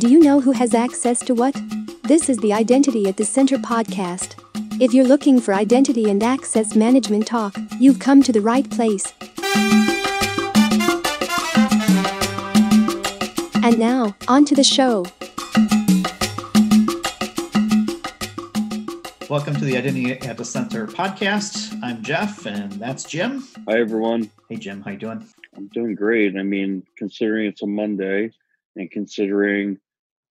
Do you know who has access to what? This is the Identity at the Center podcast. If you're looking for identity and access management talk, you've come to the right place. And now, on to the show. Welcome to the Identity at the Center podcast. I'm Jeff, and that's Jim. Hi, everyone. Hey, Jim. How you doing? I'm doing great. I mean, considering it's a Monday and considering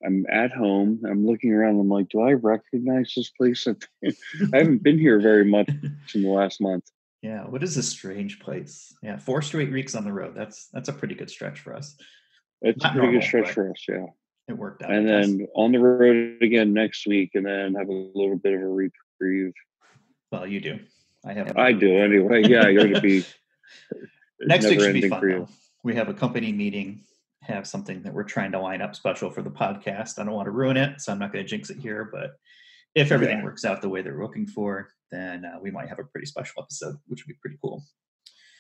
I'm at home, I'm looking around. I'm like, do I recognize this place? I haven't been here very much in the last month. Yeah. What is this strange place? Yeah. 4 straight weeks on the road. That's a pretty good stretch for us. It's Not a pretty normal, good stretch but for us. Yeah. It worked out. And then on the road again next week, and then have a little bit of a reprieve. Well, you do. I do anyway. Yeah. You're going to be next week should be fun, though. We have a company meeting, have something that we're trying to line up special for the podcast. I don't want to ruin it, so I'm not going to jinx it here. But if everything works out the way they're looking for, then we might have a pretty special episode, which would be pretty cool.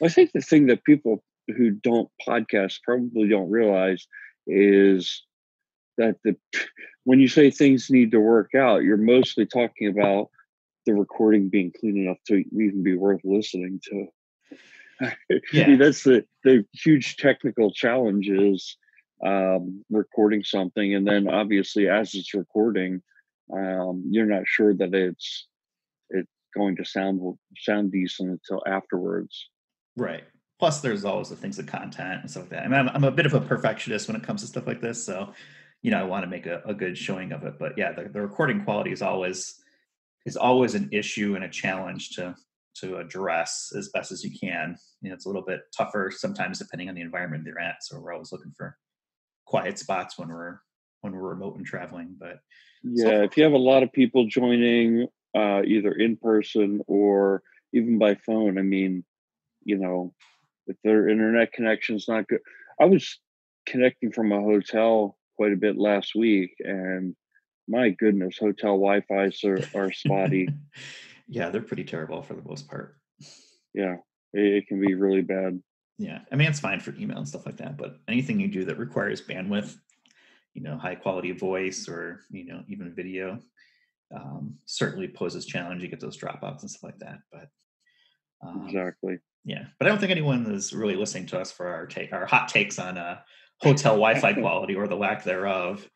I think the thing that people who don't podcast probably don't realize is that when you say things need to work out, you're mostly talking about the recording being clean enough to even be worth listening to. Yeah. That's the huge technical challenge is recording something, and then obviously as it's recording, you're not sure that it's going to sound decent until afterwards. Right. Plus, there's always the things of content and stuff like that. I mean, I'm a bit of a perfectionist when it comes to stuff like this, so I want to make a good showing of it. But yeah, the recording quality is always an issue and a challenge to address as best as you can. It's a little bit tougher sometimes depending on the environment they're at. So we're always looking for quiet spots when we're remote and traveling. But yeah, if you have a lot of people joining, either in person or even by phone, I mean, if their internet connection's not good. I was connecting from a hotel quite a bit last week, and my goodness, hotel Wi-Fi's are spotty. Yeah, they're pretty terrible for the most part. Yeah, it can be really bad. Yeah, I mean, it's fine for email and stuff like that, but anything you do that requires bandwidth, high quality voice or, even video, certainly poses challenge. You get those dropouts and stuff like that. But exactly. Yeah, but I don't think anyone is really listening to us for our hot takes on hotel Wi-Fi quality or the lack thereof.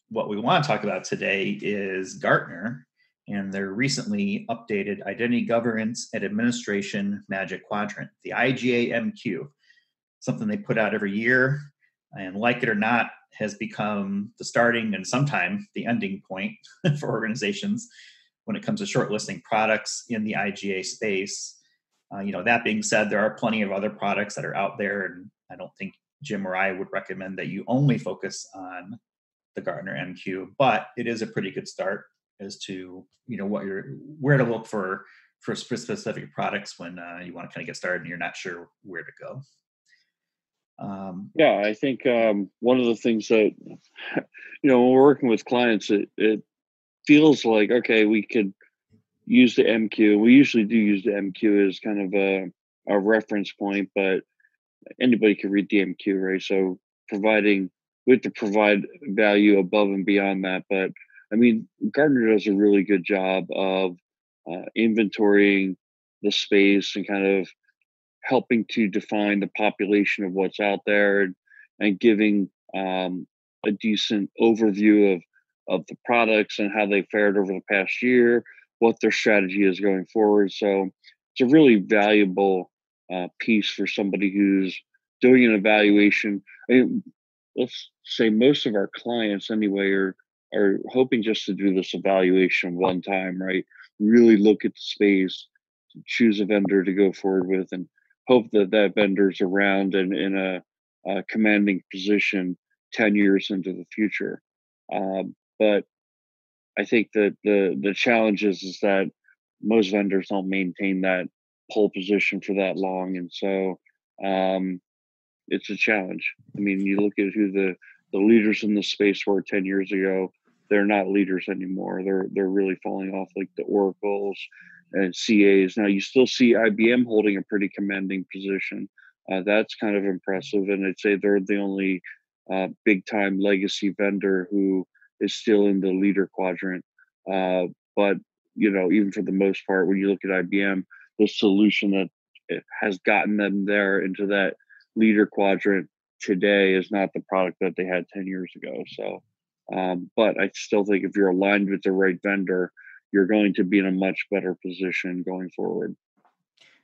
What we want to talk about today is Gartner and their recently updated Identity Governance and Administration Magic Quadrant, the IGA MQ, something they put out every year, and like it or not, has become the starting and sometimes the ending point for organizations when it comes to shortlisting products in the IGA space. That being said, there are plenty of other products that are out there, and I don't think Jim or I would recommend that you only focus on the Gartner MQ, but it is a pretty good start as to where to look for specific products when you want to kind of get started and you're not sure where to go. Yeah, I think one of the things that when we're working with clients, it feels like, okay, we could use the MQ. We usually do use the MQ as kind of a reference point, but anybody can read the MQ, right? So we have to provide value above and beyond that. But I mean, Gartner does a really good job of inventorying the space and kind of helping to define the population of what's out there and giving a decent overview of the products and how they fared over the past year, what their strategy is going forward. So it's a really valuable piece for somebody who's doing an evaluation. I mean, let's say most of our clients anyway are hoping just to do this evaluation one time, right? Really look at the space, choose a vendor to go forward with, and hope that vendor's around and in a commanding position 10 years into the future. But I think that the challenge is that most vendors don't maintain that pole position for that long. And so it's a challenge. I mean, you look at who the leaders in this space were 10 years ago, they're not leaders anymore. They're really falling off, like the Oracles and CAs. Now you still see IBM holding a pretty commanding position. That's kind of impressive. And I'd say they're the only big time legacy vendor who is still in the leader quadrant. But even for the most part, when you look at IBM, the solution that it has gotten them there into that leader quadrant today is not the product that they had 10 years ago. So, but I still think if you're aligned with the right vendor, you're going to be in a much better position going forward.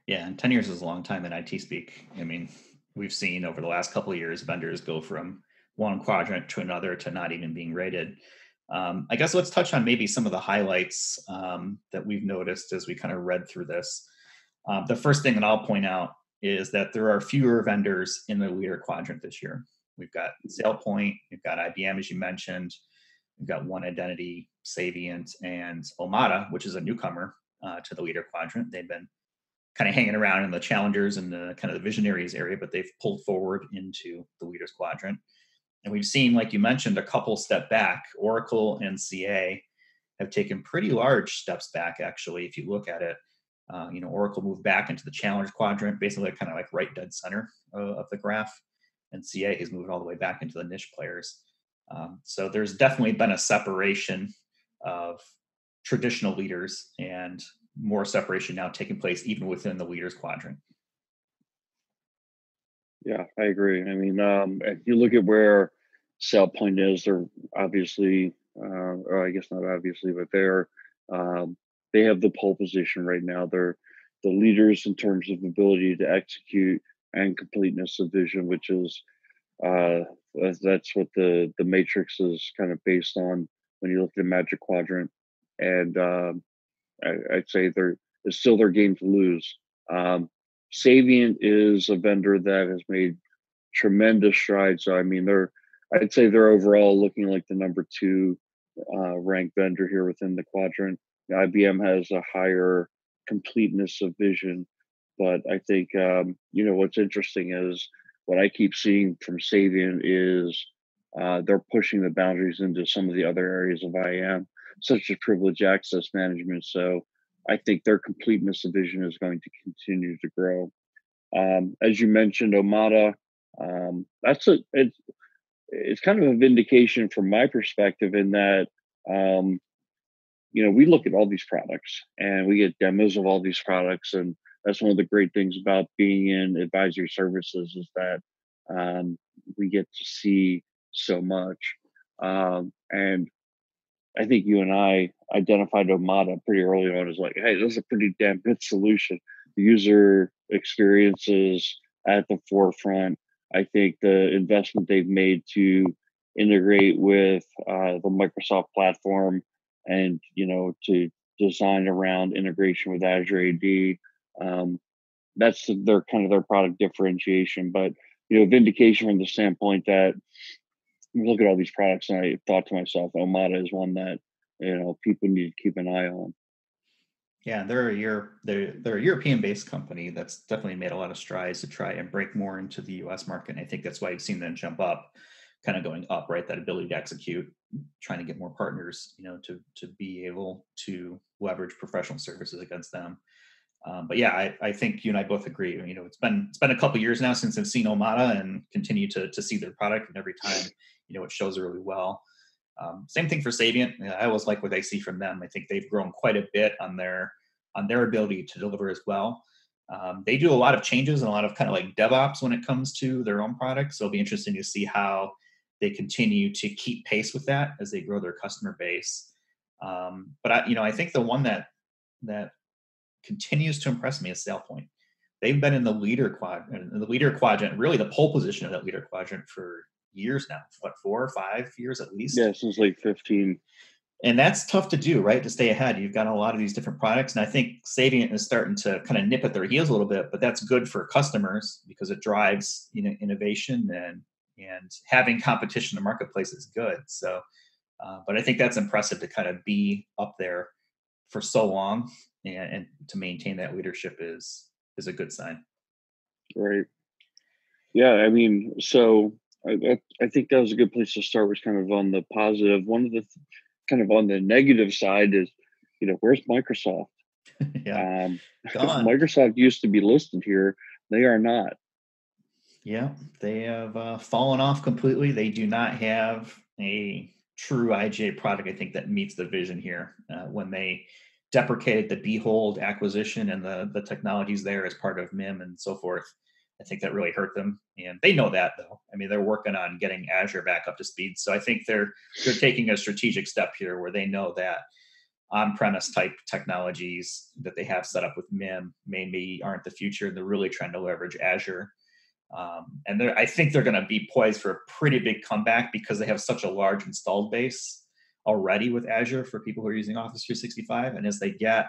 Yeah, and 10 years is a long time in IT speak. I mean, we've seen over the last couple of years vendors go from one quadrant to another to not even being rated. I guess let's touch on maybe some of the highlights that we've noticed as we kind of read through this. The first thing that I'll point out is that there are fewer vendors in the leader quadrant this year. We've got SailPoint, we've got IBM, as you mentioned, we've got One Identity, Savient, and Omada, which is a newcomer to the leader quadrant. They've been kind of hanging around in the challengers and the kind of the visionaries area, but they've pulled forward into the leaders quadrant. And we've seen, like you mentioned, a couple step back. Oracle and CA have taken pretty large steps back, actually, if you look at it. Oracle moved back into the challenge quadrant, basically kind of like right dead center of the graph. And CA has moved all the way back into the niche players. So there's definitely been a separation of traditional leaders and more separation now taking place even within the leaders quadrant. Yeah, I agree. I mean, if you look at where SailPoint is, they're obviously, or I guess not obviously, but they have the pole position right now. They're the leaders in terms of ability to execute and completeness of vision, which is that's what the matrix is kind of based on when you look at the Magic Quadrant. And I'd say it's still their game to lose. Savient is a vendor that has made tremendous strides. So I mean, I'd say they're overall looking like the number 2 ranked vendor here within the quadrant. IBM has a higher completeness of vision, but I think what's interesting is what I keep seeing from Savient is they're pushing the boundaries into some of the other areas of IAM, such as privileged access management. So I think their completeness of vision is going to continue to grow. As you mentioned, Omada, it's kind of a vindication from my perspective in that, we look at all these products and we get demos of all these products. And that's one of the great things about being in advisory services is that we get to see so much. And I think you and I identified Omada pretty early on as like, hey, this is a pretty damn good solution. The user experience is at the forefront. I think the investment they've made to integrate with the Microsoft platform and, to design around integration with Azure AD, that's their product differentiation. But, vindication from the standpoint that look at all these products, and I thought to myself, Omada is one that people need to keep an eye on. Yeah, they're a European-based company that's definitely made a lot of strides to try and break more into the U.S. market. And I think that's why you've seen them jump up, kind of going up, right? That ability to execute, trying to get more partners, to be able to leverage professional services against them. But yeah, I think you and I both agree. It's been a couple of years now since I've seen Omada and continue to see their product, and every time it shows really well. Same thing for Savient. I always like what I see from them. I think they've grown quite a bit on their ability to deliver as well. They do a lot of changes and a lot of kind of like DevOps when it comes to their own products. So it'll be interesting to see how they continue to keep pace with that as they grow their customer base. But I think the one that continues to impress me is SailPoint. They've been in the leader quadrant, really the pole position of that leader quadrant for years now. What, 4 or 5 years at least? Yeah, since like 15. And that's tough to do, right? To stay ahead. You've got a lot of these different products. And I think Savient is starting to kind of nip at their heels a little bit, but that's good for customers because it drives, innovation and having competition in the marketplace is good. So, but I think that's impressive to kind of be up there for so long and to maintain that leadership is a good sign. Right. Yeah. I mean, so I think that was a good place to start, was kind of on the positive. One of the kind of on the negative side is, where's Microsoft? Yeah. Gone. Microsoft used to be listed here. They are not. Yeah, they have fallen off completely. They do not have a true IGA product, I think, that meets the vision here. When they deprecated the Behold acquisition and the technologies there as part of MIM and so forth, I think that really hurt them. And they know that, though. I mean, they're working on getting Azure back up to speed. So I think they're taking a strategic step here where they know that on-premise type technologies that they have set up with MIM maybe aren't the future. They're really trying to leverage Azure. And I think they're going to be poised for a pretty big comeback because they have such a large installed base already with Azure for people who are using Office 365. And as they get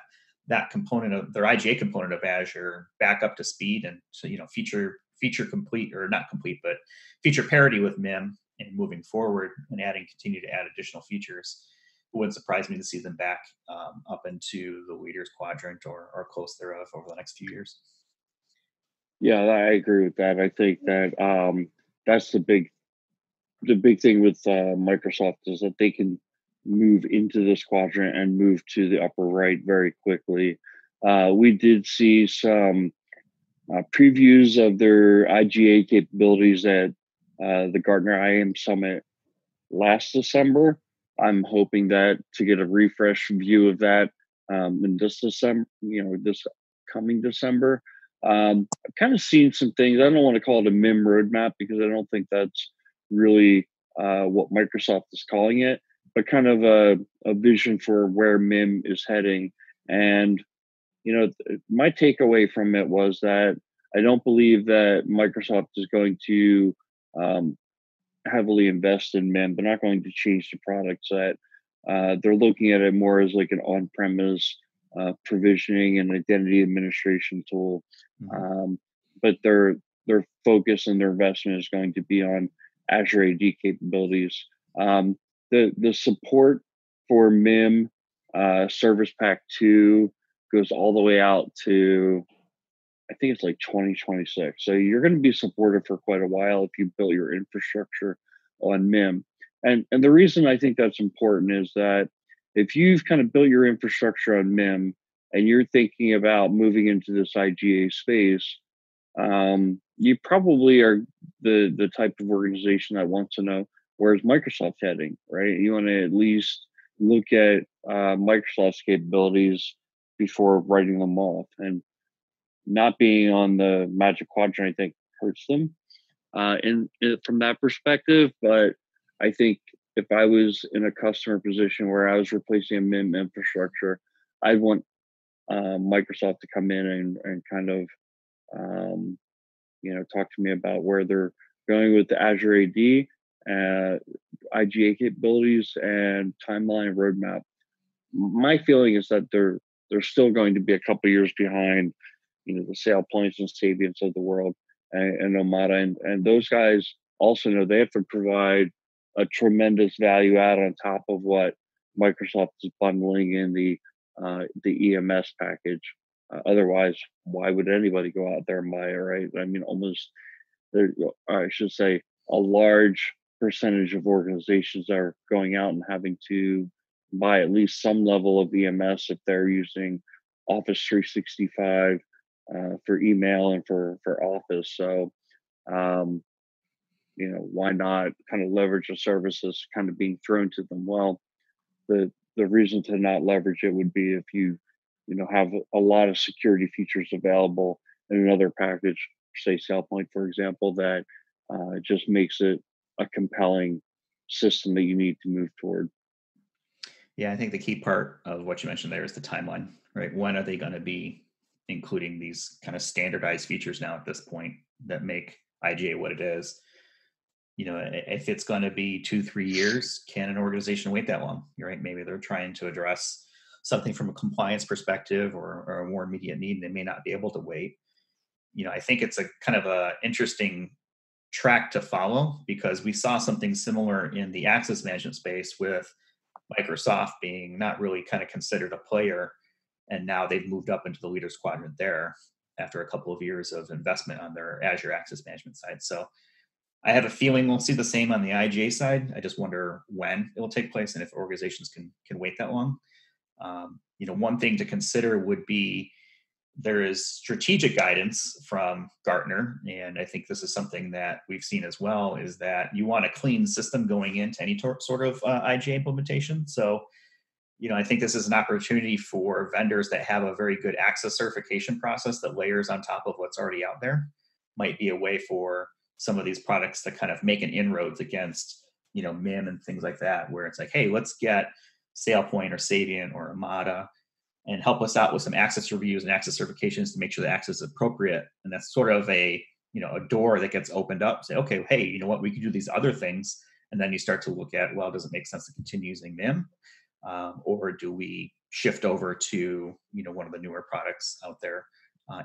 that component of their IGA component of Azure back up to speed and so, feature complete or not complete, but feature parity with MIM and moving forward and continue to add additional features, it wouldn't surprise me to see them back up into the leaders quadrant or close thereof over the next few years. Yeah, I agree with that. I think that that's the big thing with Microsoft is that they can move into this quadrant and move to the upper right very quickly. We did see some previews of their IGA capabilities at the Gartner IAM Summit last December. I'm hoping that to get a refresh view of that in this December, this coming December. I've kind of seen some things. I don't want to call it a MIM roadmap because I don't think that's really what Microsoft is calling it, but kind of a vision for where MIM is heading. And, my takeaway from it was that I don't believe that Microsoft is going to heavily invest in MIM. They're not going to change the product set. They're looking at it more as like an on-premise provisioning and identity administration tool. But their focus and their investment is going to be on Azure AD capabilities. The support for MIM Service Pack 2 goes all the way out to, I think it's like 2026. So you're going to be supported for quite a while if you build your infrastructure on MIM. And the reason I think that's important is that if you've kind of built your infrastructure on MIM and you're thinking about moving into this IGA space, you probably are the type of organization that wants to know where's Microsoft heading, right? You want to at least look at Microsoft's capabilities before writing them off. And not being on the Magic Quadrant, I think, hurts them from that perspective. But I think if I was in a customer position where I was replacing a MIM infrastructure, I'd want Microsoft to come in and kind of, talk to me about where they're going with the Azure AD, IGA capabilities, and timeline roadmap. My feeling is that they're still going to be a couple years behind, the SailPoints and Savians of the world and Omada. And those guys also know they have to provide a tremendous value add on top of what Microsoft is bundling in the EMS package. Otherwise, why would anybody go out there and buy it, right? I mean, I should say, a large percentage of organizations are going out and having to buy at least some level of EMS if they're using Office 365 for email and for Office. So, why not kind of leverage a service that's kind of being thrown to them? Well, the reason to not leverage it would be if you have a lot of security features available in another package, say SailPoint, for example, that just makes it a compelling system that you need to move toward. Yeah, I think the key part of what you mentioned there is the timeline, right? When are they going to be including these kind of standardized features now at this point that make IGA what it is? If it's going to be 2-3 years, can an organization wait that long? Right? Maybe they're trying to address something from a compliance perspective or a more immediate need, and they may not be able to wait. I think it's a kind of a interesting track to follow because we saw something similar in the access management space with Microsoft being not really kind of considered a player, and now they've moved up into the leaders quadrant there after a couple of years of investment on their Azure access management side. So I have a feeling we'll see the same on the IGA side. I just wonder when it will take place and if organizations can wait that long. One thing to consider would be there is strategic guidance from Gartner, and I think this is something that we've seen as well, is that you want a clean system going into any sort of IGA implementation. So, I think this is an opportunity for vendors that have a very good access certification process that layers on top of what's already out there. Might be a way for some of these products to kind of make an inroads against, MIM and things like that, where it's like, hey, let's get SailPoint or Savient or Amada and help us out with some access reviews and access certifications to make sure the access is appropriate. And that's sort of a door that gets opened up. Say, okay, hey, you know what, we can do these other things. And then you start to look at, well, does it make sense to continue using MIM? Or do we shift over to, one of the newer products out there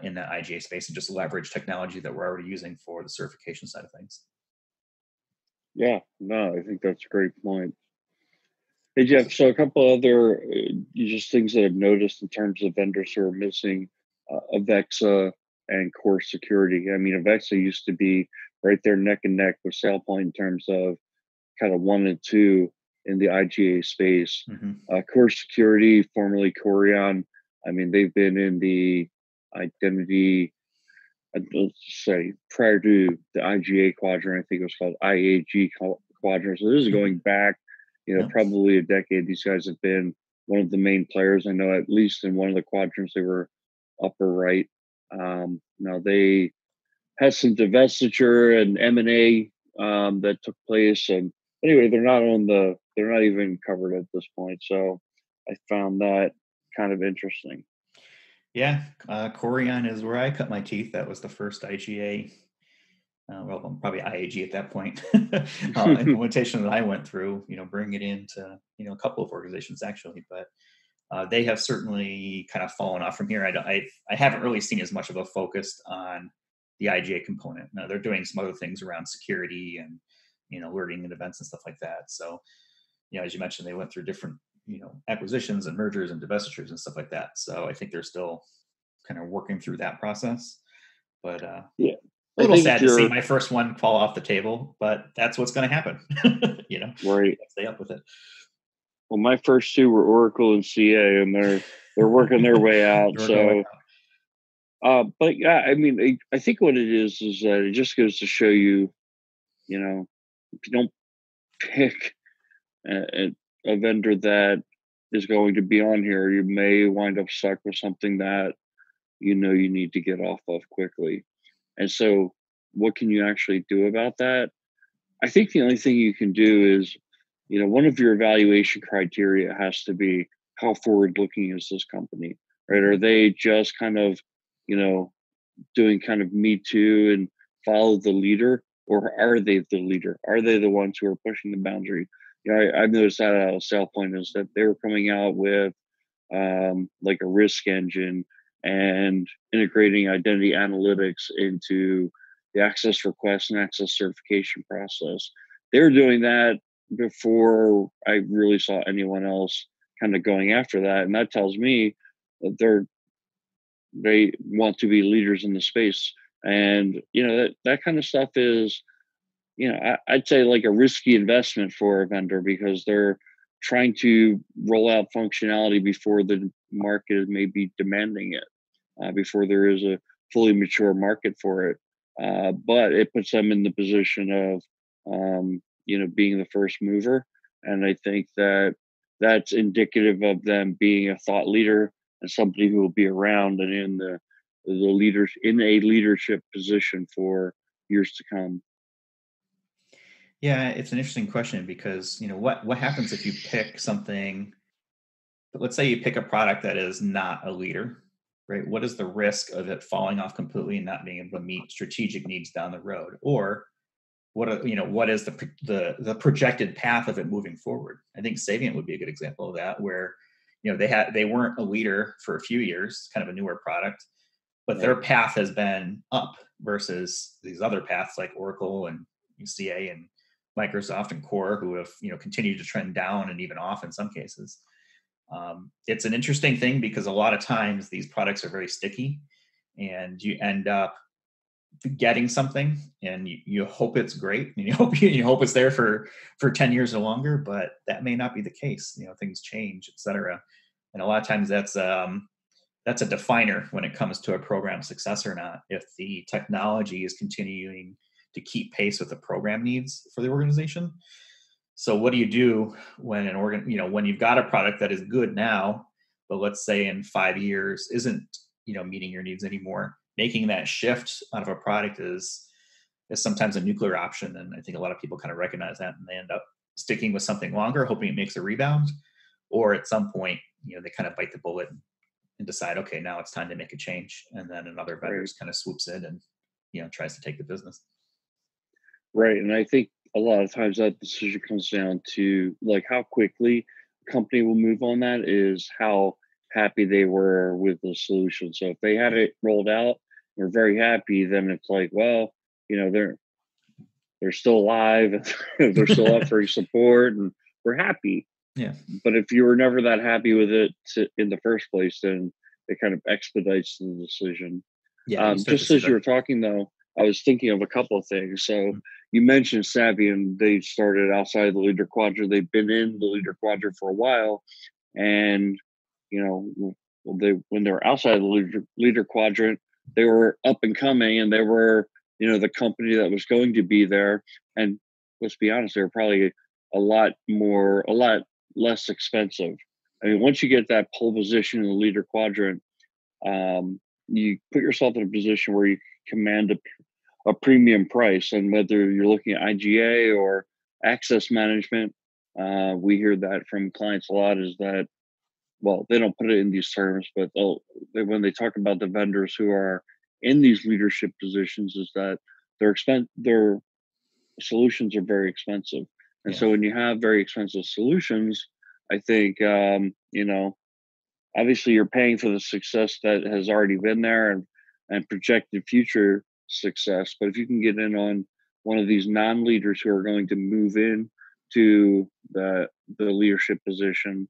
in that IGA space and just leverage technology that we're already using for the certification side of things? Yeah, no, I think that's a great point. Hey, Jeff, so a couple other just things that I've noticed in terms of vendors who are missing Avexa and core security. I mean, Avexa used to be right there neck and neck with SailPoint in terms of kind of 1 and 2 in the IGA space. Core security, formerly Quadrant, I mean, they've been in the identity, let's say, prior to the IGA quadrant, I think it was called IAG quadrant. So this is going back, probably a decade. These guys have been one of the main players. I know at least in one of the quadrants they were upper right. Now they had some divestiture and M&A that took place, and anyway, they're not even covered at this point. So I found that kind of interesting. Yeah, Corian is where I cut my teeth. That was the first IGA, well, probably IAG at that point, implementation that I went through, bring it into, a couple of organizations actually, but they have certainly kind of fallen off from here. I haven't really seen as much of a focus on the IGA component. Now, they're doing some other things around security and, alerting and events and stuff like that. So, as you mentioned, they went through different, acquisitions and mergers and divestitures and stuff like that. So I think they're still kind of working through that process. But yeah, a little sad to see my first one fall off the table, but that's what's going to happen. Right. Stay up with it. Well, my first 2 were Oracle and CA, and they're working their way out. But yeah, I mean, I think what it is that it just goes to show you, if you don't pick a vendor that is going to be on here, you may wind up stuck with something that you need to get off of quickly. And so what can you actually do about that? I think the only thing you can do is, one of your evaluation criteria has to be, how forward looking is this company, right? Are they just kind of, doing kind of me too and follow the leader, or are they the leader? Are they the ones who are pushing the boundary? I've noticed that out of SailPoint is that they were coming out with like a risk engine and integrating identity analytics into the access request and access certification process. They were doing that before I really saw anyone else kind of going after that. And that tells me that they want to be leaders in the space. And, that kind of stuff is, I'd say like a risky investment for a vendor, because they're trying to roll out functionality before the market may be demanding it, before there is a fully mature market for it. But it puts them in the position of, being the first mover. And I think that that's indicative of them being a thought leader and somebody who will be around and in the leaders in a leadership position for years to come. Yeah, it's an interesting question because, what happens if you pick something, let's say you pick a product that is not a leader, right? What is the risk of it falling off completely and not being able to meet strategic needs down the road? Or what is the projected path of it moving forward? I think Savient would be a good example of that, where, they weren't a leader for a few years, kind of a newer product, but their path has been up versus these other paths like Oracle and CA and Microsoft and Core, who have continued to trend down and even off in some cases. It's an interesting thing because a lot of times these products are very sticky, and you end up getting something and you hope it's great and you hope it's there for 10 years or longer, but that may not be the case. Things change, et cetera. And a lot of times that's that's a definer when it comes to a program success or not. If the technology is continuing to keep pace with the program needs for the organization. So what do you do when when you've got a product that is good now, but let's say in 5 years isn't, meeting your needs anymore? Making that shift out of a product is sometimes a nuclear option. And I think a lot of people kind of recognize that, and they end up sticking with something longer, hoping it makes a rebound. Or at some point, they kind of bite the bullet and decide, okay, now it's time to make a change. And then another vendor kind of swoops in and, tries to take the business. Right. And I think a lot of times that decision comes down to like how quickly a company will move on that is how happy they were with the solution. So if they had it rolled out, they're very happy, then it's like, well, they're still alive and they're still offering support and we're happy. Yeah. But if you were never that happy with it in the first place, then it kind of expedites the decision. Yeah. Just as you were talking, though, I was thinking of a couple of things. So you mentioned Savient. They started outside the leader quadrant. They've been in the leader quadrant for a while, and when they were outside the leader quadrant, they were up and coming, and they were the company that was going to be there. And let's be honest, they were probably a lot less expensive. I mean, once you get that pole position in the leader quadrant, you put yourself in a position where you command a premium price. And whether you're looking at IGA or access management, we hear that from clients a lot is that, well, they don't put it in these terms, but when they talk about the vendors who are in these leadership positions, is that their solutions are very expensive. And so when you have very expensive solutions, I think, obviously you're paying for the success that has already been there and projected future success. But if you can get in on one of these non-leaders who are going to move in to the leadership position,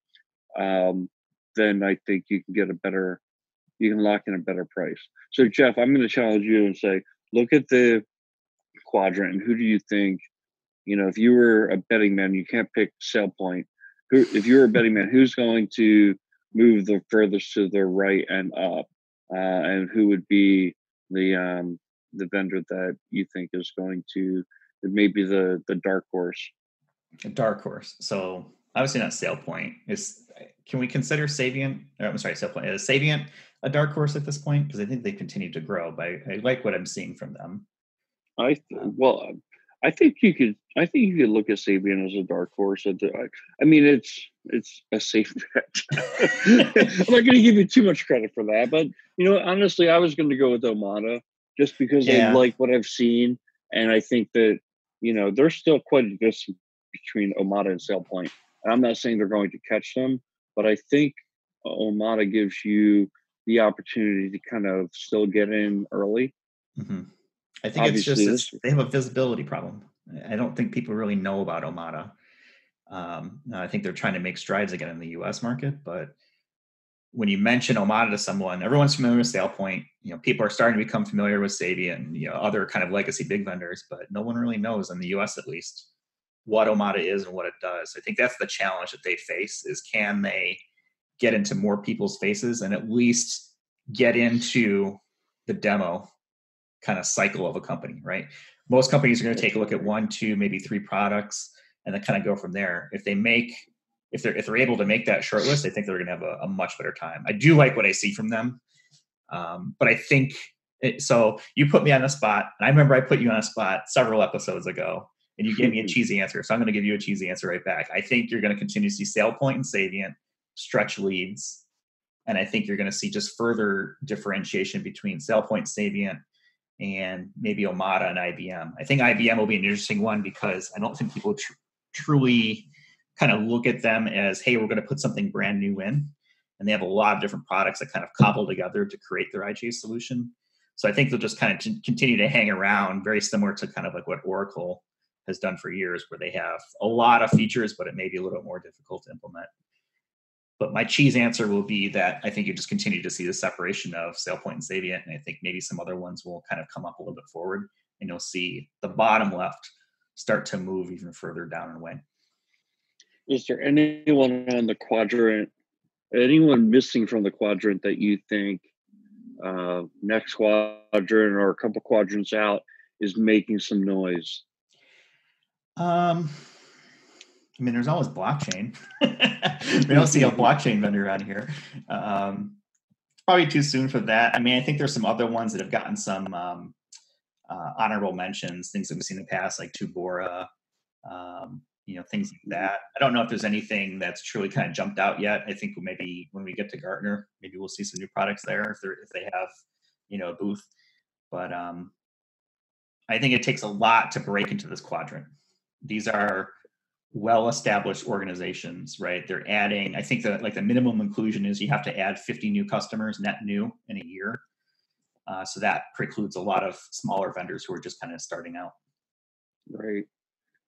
then I think you can lock in a better price. So Jeff, I'm going to challenge you and say, look at the quadrant and who do you think, if you were a betting man, you can't pick SailPoint. If you're a betting man, who's going to move the furthest to the right and up, and who would be the vendor that you think is going to maybe the dark horse? A dark horse. So obviously not SailPoint. Can we consider Savient? I'm sorry, SailPoint. Is Savient a dark horse at this point? Because I think they continue to grow. But I like what I'm seeing from them. I think you could look at Savient as a dark horse. I mean, it's a safe bet. I'm not going to give you too much credit for that, but honestly, I was going to go with Omada just because I like what I've seen, and I think that there's still quite a distance between Omada and SailPoint. And I'm not saying they're going to catch them, but I think Omada gives you the opportunity to kind of still get in early. Mm-hmm. I think obviously they have a visibility problem. I don't think people really know about Omada. I think they're trying to make strides again in the U.S. market, but when you mention Omada to someone, everyone's familiar with SailPoint. People are starting to become familiar with Savient and other kind of legacy big vendors, but no one really knows, in the U.S. at least, what Omada is and what it does. I think that's the challenge that they face: is can they get into more people's faces and at least get into the demo kind of cycle of a company, right? Most companies are going to take a look at 1, 2, maybe 3 products and then kind of go from there. If they're able to make that short list, I think they're going to have a much better time. I do like what I see from them. But I think so you put me on a spot, and I remember I put you on a spot several episodes ago, and you gave me a cheesy answer. So I'm going to give you a cheesy answer right back. I think you're going to continue to see SailPoint and Savient stretch leads. And I think you're going to see just further differentiation between SailPoint, Savient, and maybe Omada and IBM. I think IBM will be an interesting one because I don't think people truly kind of look at them as, hey, we're going to put something brand new in. And they have a lot of different products that kind of cobble together to create their IGA solution. So I think they'll just kind of continue to hang around, very similar to kind of like what Oracle has done for years, where they have a lot of features, but it may be a little bit more difficult to implement. But my cheese answer will be that I think you just continue to see the separation of SailPoint and Savient, and I think maybe some other ones will kind of come up a little bit forward, and you'll see the bottom left start to move even further down and away. Is there anyone on the quadrant anyone missing from the quadrant that you think next quadrant or a couple quadrants out is making some noise? I mean, there's always blockchain. We don't see a blockchain vendor around here. Probably too soon for that. I mean, I think there's some other ones that have gotten some honorable mentions, things that we've seen in the past, like Tubora, things like that. I don't know if there's anything that's truly kind of jumped out yet. I think maybe when we get to Gartner, maybe we'll see some new products there if they have, a booth. But I think it takes a lot to break into this quadrant. These are well-established organizations, right? They're adding, I think that like the minimum inclusion is you have to add 50 new customers net new in a year. So that precludes a lot of smaller vendors who are just kind of starting out. Right.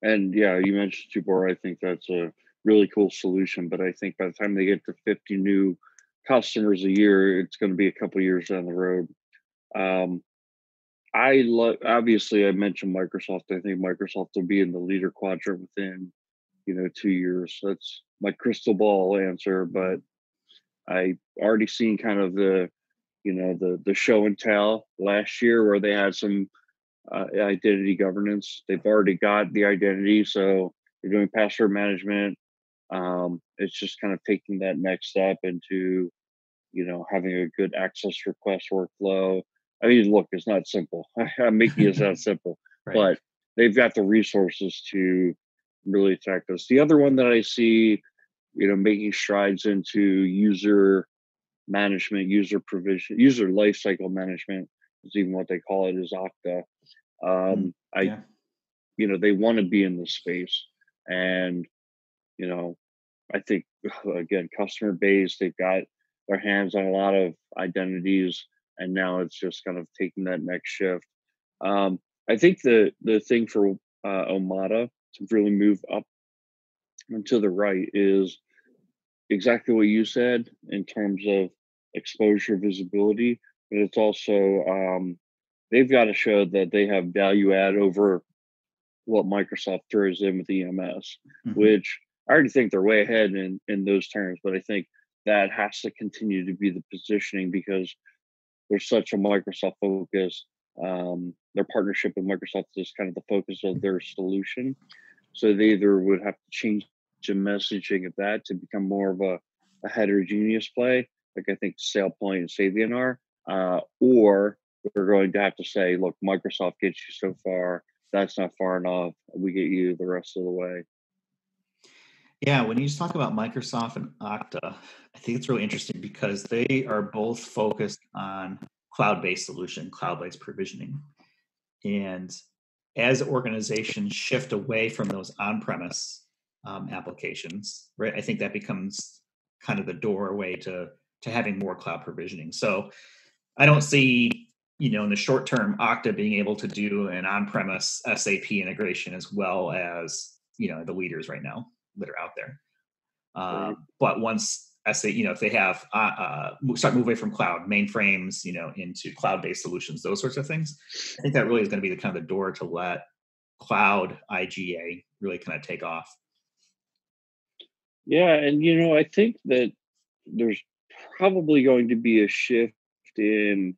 And yeah, you mentioned Tubor. I think that's a really cool solution. But I think by the time they get to 50 new customers a year, it's going to be a couple of years down the road. Obviously I mentioned Microsoft. I think Microsoft will be in the leader quadrant within 2 years. That's my crystal ball answer, but I already seen kind of the show and tell last year where they had some identity governance. They've already got the identity, so they're doing password management. It's just kind of taking that next step into having a good access request workflow. I mean, look, it's not simple. I'm making it sound simple, right. But they've got the resources to really attack this. The other one that I see, making strides into user management, user provision, user lifecycle management is even what they call it, is Okta. They want to be in this space, and I think again, customer base, they've got their hands on a lot of identities, and now it's just kind of taking that next shift. I think the thing for Omada to really move up and to the right is exactly what you said in terms of exposure, visibility, but it's also they've got to show that they have value add over what Microsoft throws in with EMS, which I already think they're way ahead in those terms, but I think that has to continue to be the positioning because there's such a Microsoft focus. Their partnership with Microsoft is kind of the focus of their solution. So they either would have to change the messaging of that to become more of a heterogeneous play, like I think SailPoint and Savient are, or we're going to have to say, look, Microsoft gets you so far, that's not far enough. We get you the rest of the way. Yeah, when you talk about Microsoft and Okta, I think it's really interesting because they are both focused on cloud-based solution, cloud-based provisioning. And as organizations shift away from those on-premise applications, right, I think that becomes kind of the doorway to having more cloud provisioning. So I don't see, in the short term, Okta being able to do an on-premise SAP integration as well as, the leaders right now that are out there. But once if they have start moving away from cloud mainframes, into cloud-based solutions, those sorts of things, I think that really is going to be the kind of the door to let cloud IGA really kind of take off. Yeah, and I think that there's probably going to be a shift in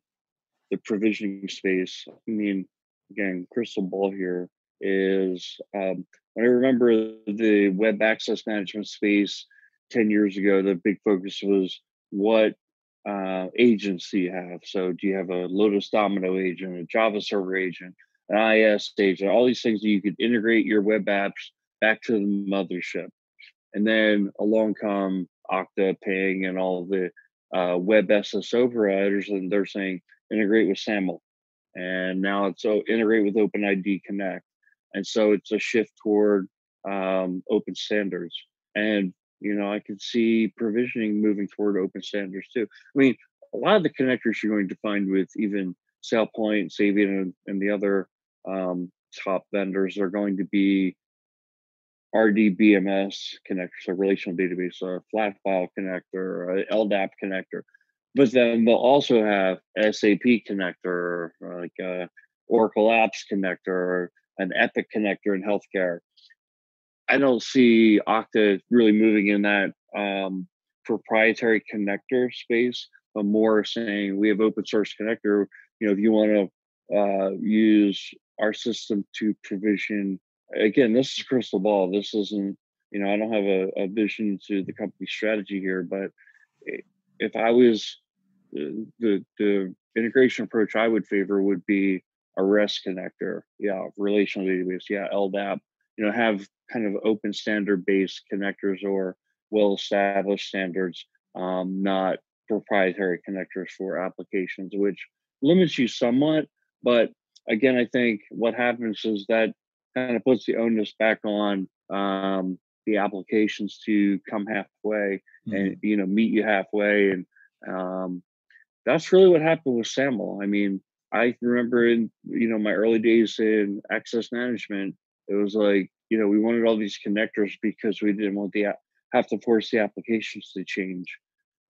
the provisioning space. I mean, again, crystal ball here is when I remember the web access management space 10 years ago, the big focus was what agents do you have? So do you have a Lotus Domino agent, a Java server agent, an IS agent, all these things that you could integrate your web apps back to the mothership. And then along come Okta, Ping, and all the web SSO providers, and they're saying integrate with SAML. And now it's integrate with OpenID Connect. And so it's a shift toward open standards. And, I could see provisioning moving toward open standards too. I mean, a lot of the connectors you're going to find with even SailPoint, Savient, and the other top vendors are going to be RDBMS connectors, so relational database, or a flat file connector, or an LDAP connector. But then they'll also have SAP connector, or like Oracle Apps connector, or an Epic connector in healthcare. I don't see Okta really moving in that proprietary connector space, but more saying we have open source connector. If you want to use our system to provision, again, this is crystal ball. This isn't, I don't have a vision to the company strategy here, but if I was the integration approach I would favor would be a REST connector, relational database, LDAP, have kind of open standard based connectors or well established standards, not proprietary connectors for applications, which limits you somewhat. But again, I think what happens is that kind of puts the onus back on the applications to come halfway and meet you halfway, and that's really what happened with SAML. I mean, I remember in my early days in access management, it was like we wanted all these connectors because we didn't want the have to force the applications to change.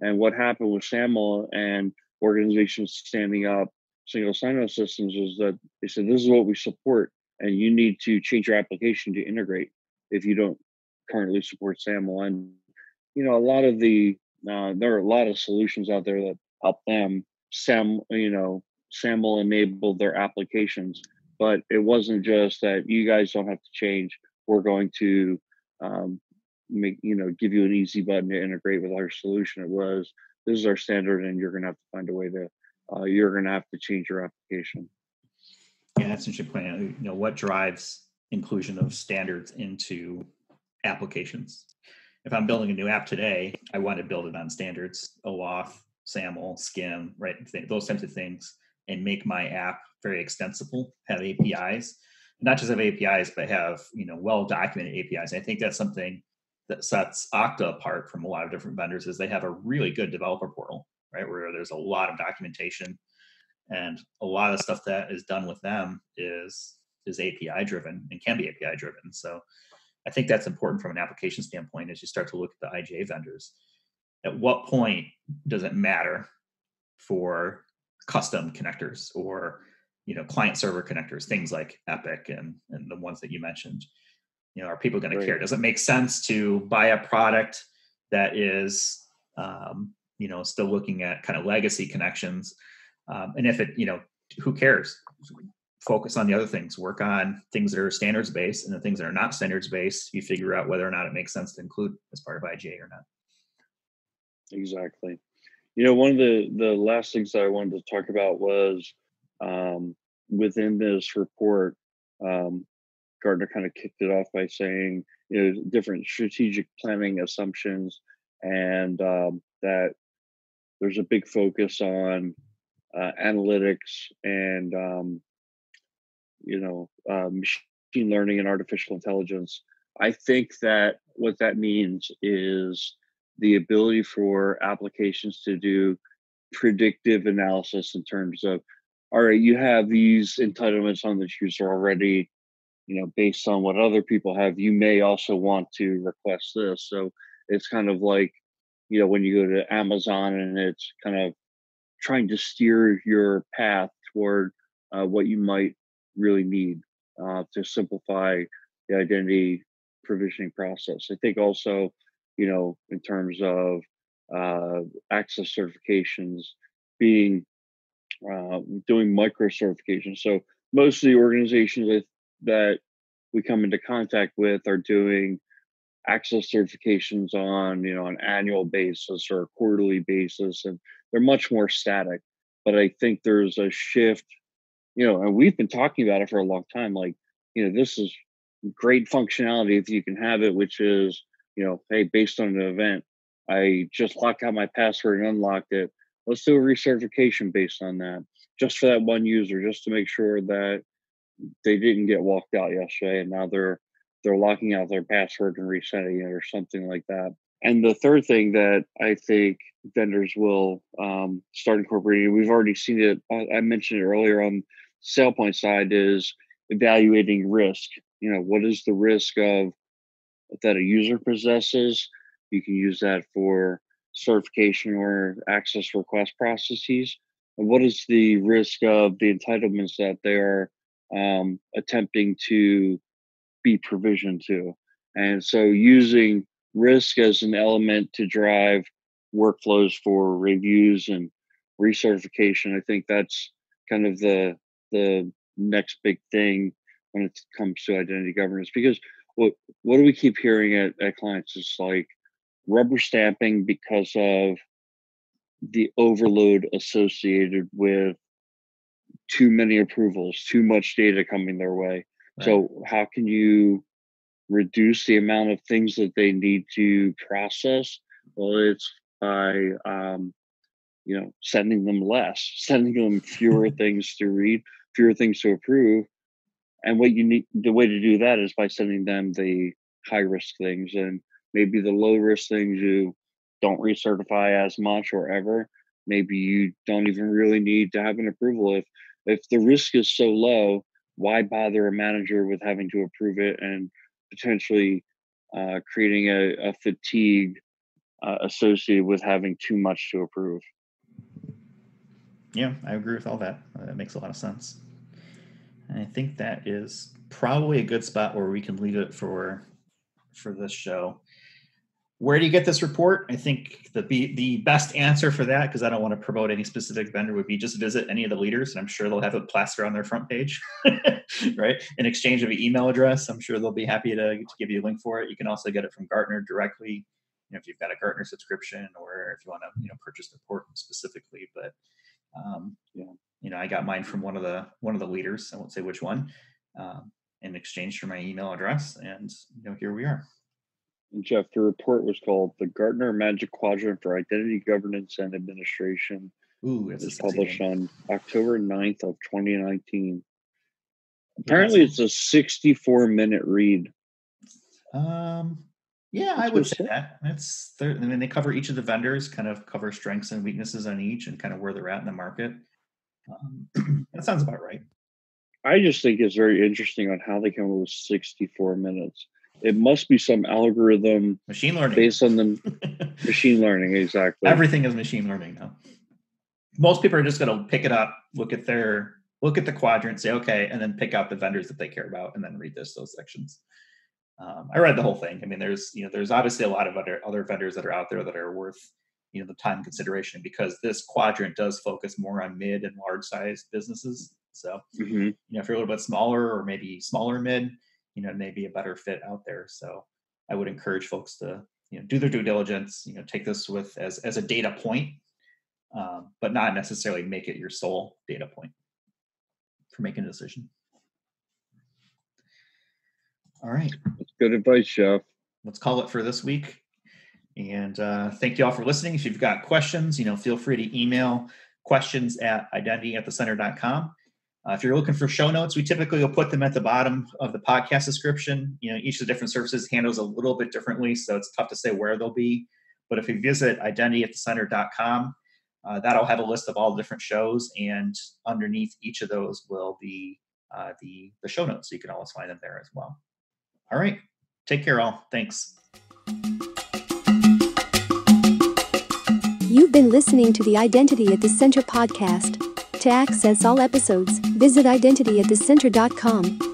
And what happened with SAML and organizations standing up single sign-on systems is that they said this is what we support, and you need to change your application to integrate if you don't currently support SAML. And a lot of there are a lot of solutions out there that help them SAML enable their applications. But it wasn't just that you guys don't have to change. We're going to give you an easy button to integrate with our solution. It was, this is our standard, and you're going to have to find a way to you're going to have to change your application. Yeah, that's an interesting point. What drives inclusion of standards into applications? If I'm building a new app today, I want to build it on standards, OAuth, SAML, SCIM, right? Those types of things, and make my app very extensible, have APIs, not just have APIs, but have, well-documented APIs. I think that's something that sets Okta apart from a lot of different vendors is they have a really good developer portal, right? Where there's a lot of documentation, and a lot of stuff that is done with them is API driven and can be API driven. So I think that's important from an application standpoint as you start to look at the IGA vendors. At what point does it matter for custom connectors or client server connectors, things like Epic and the ones that you mentioned? Are people going to care? Does it make sense to buy a product that is still looking at kind of legacy connections? And if it, who cares? Focus on the other things, work on things that are standards based, and the things that are not standards based, you figure out whether or not it makes sense to include as part of IGA or not. Exactly. One of the last things that I wanted to talk about was within this report, Gartner kind of kicked it off by saying, different strategic planning assumptions, and that there's a big focus on analytics and machine learning and artificial intelligence. I think that what that means is the ability for applications to do predictive analysis in terms of, all right, you have these entitlements on this user already, based on what other people have, you may also want to request this. So it's kind of like, when you go to Amazon and it's kind of trying to steer your path toward what you might really need to simplify the identity provisioning process. I think also, in terms of access certifications, being doing micro certifications. So most of the organizations that we come into contact with are doing access certifications on an annual basis or a quarterly basis, and they're much more static. But I think there's a shift, and we've been talking about it for a long time. Like, this is great functionality if you can have it, which is, hey, based on an event, I just locked out my password and unlocked it. Let's do a recertification based on that, just for that one user, just to make sure that they didn't get walked out yesterday and now they're locking out their password and resetting it or something like that. And the third thing that I think vendors will start incorporating, we've already seen it, I mentioned it earlier on SailPoint side, is evaluating risk. What is the risk of that a user possesses? You can use that for certification or access request processes. And what is the risk of the entitlements that they're attempting to be provisioned to? And so using risk as an element to drive workflows for reviews and recertification. I think that's kind of the next big thing when it comes to identity governance, because what do we keep hearing at clients is like rubber stamping because of the overload associated with too many approvals, too much data coming their way. Right. So how can you reduce the amount of things that they need to process? Well, it's by sending them fewer things to read, fewer things to approve. And the way to do that is by sending them the high risk things, and maybe the low risk things you don't recertify as much or ever. Maybe you don't even really need to have an approval. If the risk is so low, why bother a manager with having to approve it and potentially creating a fatigue associated with having too much to approve? Yeah, I agree with all that. That makes a lot of sense. And I think that is probably a good spot where we can leave it for this show. Where do you get this report? I think the best answer for that, because I don't want to promote any specific vendor, would be just visit any of the leaders, and I'm sure they'll have it plastered on their front page, right? In exchange of an email address, I'm sure they'll be happy to give you a link for it. You can also get it from Gartner directly, if you've got a Gartner subscription, or if you want to purchase the report specifically. But I got mine from one of the leaders. I won't say which one, in exchange for my email address, and here we are. And Jeff, the report was called the Gartner Magic Quadrant for Identity Governance and Administration. Ooh, it was published on October 9th of 2019. Apparently, it's a 64-minute read. Yeah, I would say that. They cover each of the vendors, kind of cover strengths and weaknesses on each, and kind of where they're at in the market. That sounds about right. I just think it's very interesting on how they come up with 64 minutes. It must be some algorithm, machine learning, based on the machine learning. Exactly. Everything is machine learning now. Most people are just going to pick it up, look at the quadrant, say, okay, and then pick out the vendors that they care about, and then read those sections. I read the whole thing. I mean, there's obviously a lot of other vendors that are out there that are worth, the time consideration, because this quadrant does focus more on mid and large size businesses. So, if you're a little bit smaller, or maybe smaller mid, maybe a better fit out there. So I would encourage folks to, do their due diligence, take this as a data point, but not necessarily make it your sole data point for making a decision. All right. That's good advice, Jeff. Let's call it for this week. And thank you all for listening. If you've got questions, feel free to email questions@identityatthecenter.com. If you're looking for show notes, we typically will put them at the bottom of the podcast description. Each of the different services handles a little bit differently, so it's tough to say where they'll be. But if you visit identityatthecenter.com, that'll have a list of all the different shows, and underneath each of those will be the show notes, so you can always find them there as well. All right. Take care, all. Thanks. You've been listening to the Identity at the Center podcast. To access all episodes, visit identityatthecenter.com.